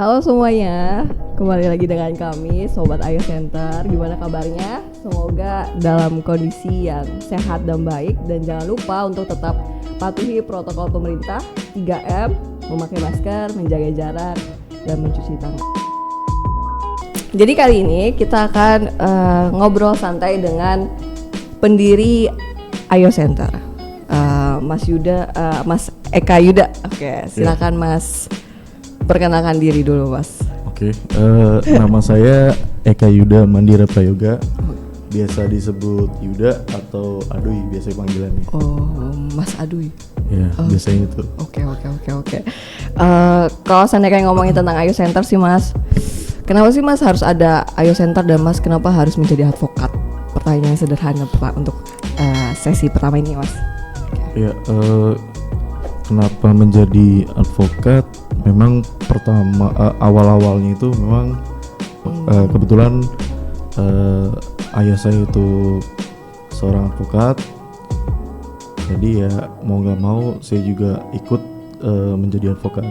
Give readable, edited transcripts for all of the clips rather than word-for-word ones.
Halo semuanya, kembali lagi dengan kami Sobat Ayo Center. Gimana kabarnya? Semoga dalam kondisi yang sehat dan baik. Dan jangan lupa untuk tetap patuhi protokol pemerintah 3M, memakai masker, menjaga jarak, dan mencuci tangan. Jadi kali ini kita akan ngobrol santai dengan pendiri Ayo Center, Mas Yuda, Mas Eka Yuda. Oke, silakan Mas, perkenalkan diri dulu Mas. Oke, nama saya Eka Yuda Mandira Prayoga, biasa disebut Yuda atau Aduy biasa panggilannya. Oh, Mas Aduy. Ya, biasanya itu. Oke. Kalau seandainya kayak ngomongin tentang Ayo Center sih Mas, kenapa sih Mas harus ada Ayo Center dan Mas kenapa harus menjadi advokat? Pertanyaan sederhana Pak untuk sesi pertama ini Mas. Ya, kenapa menjadi advokat? Memang pertama awal-awalnya itu memang kebetulan ayah saya itu seorang advokat, jadi ya mau nggak mau saya juga ikut menjadi advokat.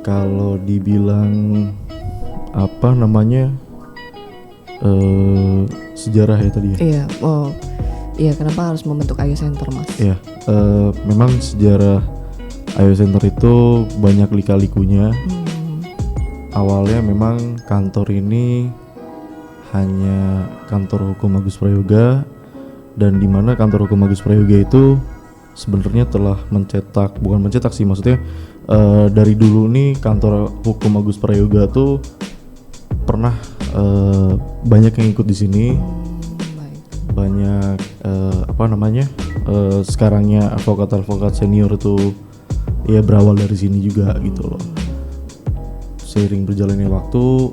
Kalau dibilang apa namanya sejarah ya tadi ya. Iya, iya kenapa harus membentuk Ayo Center Mas? Iya, memang sejarah Ayo Center itu banyak lika-likunya. Awalnya memang kantor ini hanya kantor hukum Agus Prayoga, dan di mana kantor hukum Agus Prayoga itu sebenarnya telah bukan mencetak sih, maksudnya dari dulu nih kantor hukum Agus Prayoga tuh pernah banyak yang ikut di sini. Banyak sekarangnya advokat senior itu ya berawal dari sini juga gitu loh. Seiring berjalannya waktu,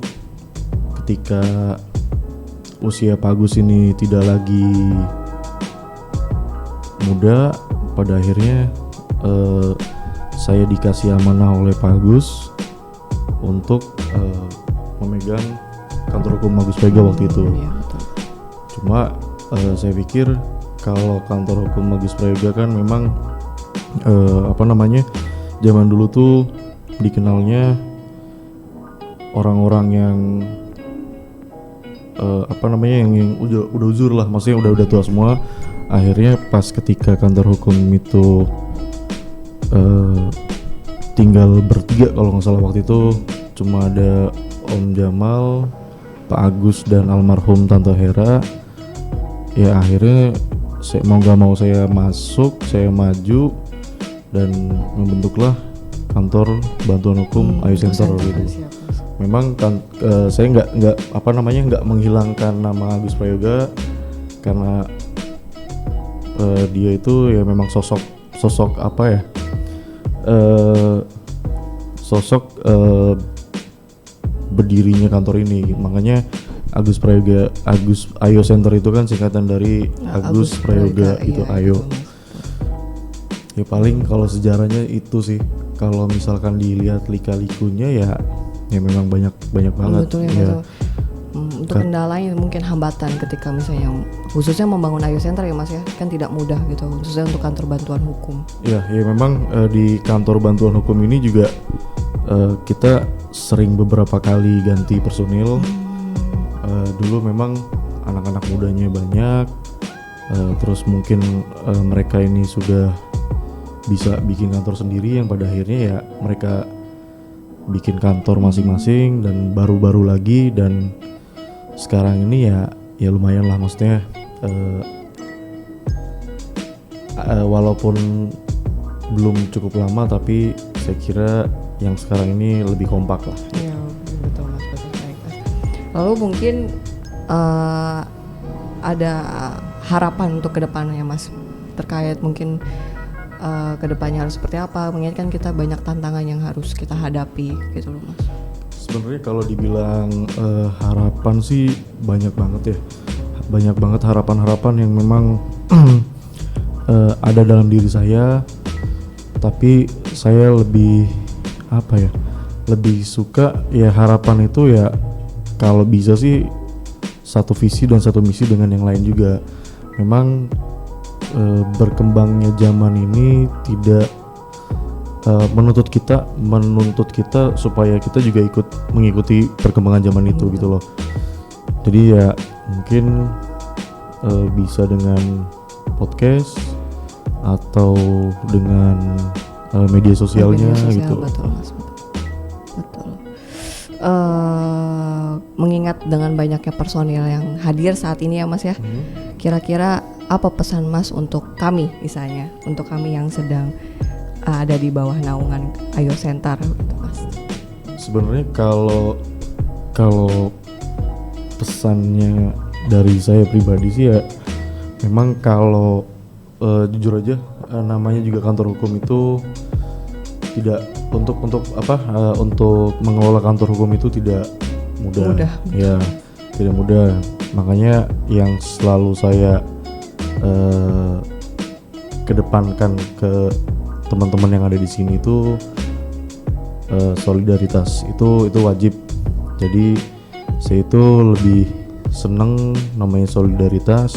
ketika usia Pak Agus ini tidak lagi muda, pada akhirnya saya dikasih amanah oleh Pak Agus untuk memegang kantor hukum Agus Prayoga waktu itu. Iya, betul. Cuma saya pikir kalau kantor hukum Agus Prayoga kan memang zaman dulu tuh dikenalnya orang-orang yang yang udah uzur lah, maksudnya udah tua semua. Akhirnya pas ketika kantor hukum itu tinggal bertiga kalau nggak salah waktu itu, cuma ada Om Jamal, Pak Agus dan almarhum Tante Hera. Ya akhirnya mau nggak mau saya masuk, saya maju dan membentuklah kantor bantuan hukum Ayo Center gitu. Memang kan saya nggak menghilangkan nama Agus Prayoga, karena dia itu ya memang sosok berdirinya kantor ini. Makanya Agus Ayo Center itu kan singkatan dari Agus Prayoga itu iya, Ayo. Ya paling kalau sejarahnya itu sih. Kalau misalkan dilihat lika-likunya ya memang banyak banget. Betul ya. Betul. Untuk kendalanya mungkin hambatan ketika misalnya khususnya membangun Ayo Center ya Mas ya, kan tidak mudah gitu, khususnya untuk kantor bantuan hukum. Ya memang di kantor bantuan hukum ini juga kita sering beberapa kali ganti personil. Dulu memang anak-anak mudanya banyak, terus mungkin mereka ini sudah bisa bikin kantor sendiri, yang pada akhirnya ya mereka bikin kantor masing-masing dan baru-baru lagi. Dan sekarang ini ya lumayan lah, maksudnya walaupun belum cukup lama, tapi saya kira yang sekarang ini lebih kompak lah. Iya betul Mas, betul baik Mas. Lalu mungkin ada harapan untuk kedepannya Mas, terkait mungkin kedepannya harus seperti apa? Mengingat kan kita banyak tantangan yang harus kita hadapi gitu loh Mas. Sebenarnya kalau dibilang harapan sih banyak banget ya, banyak banget harapan-harapan yang memang ada dalam diri saya. Tapi saya lebih suka ya harapan itu ya kalau bisa sih satu visi dan satu misi dengan yang lain juga. Memang berkembangnya zaman ini tidak menuntut kita supaya kita juga ikut mengikuti perkembangan zaman itu gitu loh. Jadi ya mungkin bisa dengan podcast atau dengan media sosialnya gitu. Betul Mas, betul. Mengingat dengan banyaknya personil yang hadir saat ini ya Mas ya, kira-kira apa pesan Mas untuk kami misalnya, untuk kami yang sedang ada di bawah naungan Ayo Center gitu Mas? Sebenarnya kalau pesannya dari saya pribadi sih ya, memang kalau jujur aja namanya juga kantor hukum itu tidak untuk mengelola kantor hukum itu tidak mudah. Ya, tidak mudah. Makanya yang selalu saya kedepankan ke teman-teman yang ada di sini itu solidaritas itu wajib. Jadi saya itu lebih seneng namanya solidaritas.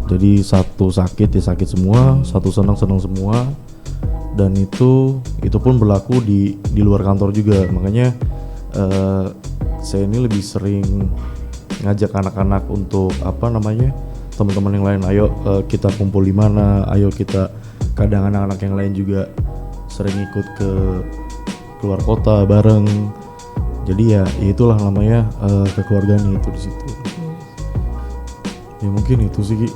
Jadi satu sakit ya sakit semua, satu senang semua. Dan itu pun berlaku di luar kantor juga. Makanya saya ini lebih sering ngajak anak-anak untuk teman-teman yang lain, ayo kita kumpul di mana, ayo kita, kadang anak-anak yang lain juga sering ikut ke keluar kota bareng. Jadi ya itulah namanya kekeluargaan itu di situ. Ya mungkin itu sih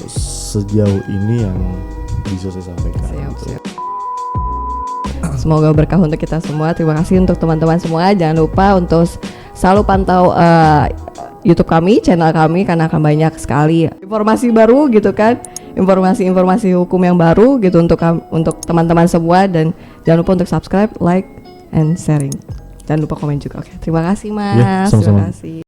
sejauh ini yang bisa saya sampaikan. Siap. Semoga berkah untuk kita semua. Terima kasih untuk teman-teman semua. Jangan lupa untuk selalu pantau YouTube kami, channel kami, karena akan banyak sekali informasi baru gitu kan, informasi hukum yang baru gitu untuk teman-teman semua. Dan jangan lupa untuk subscribe, like, and sharing. Jangan lupa komen juga. Oke, terima kasih Mas. Ya, sama-sama. Terima kasih.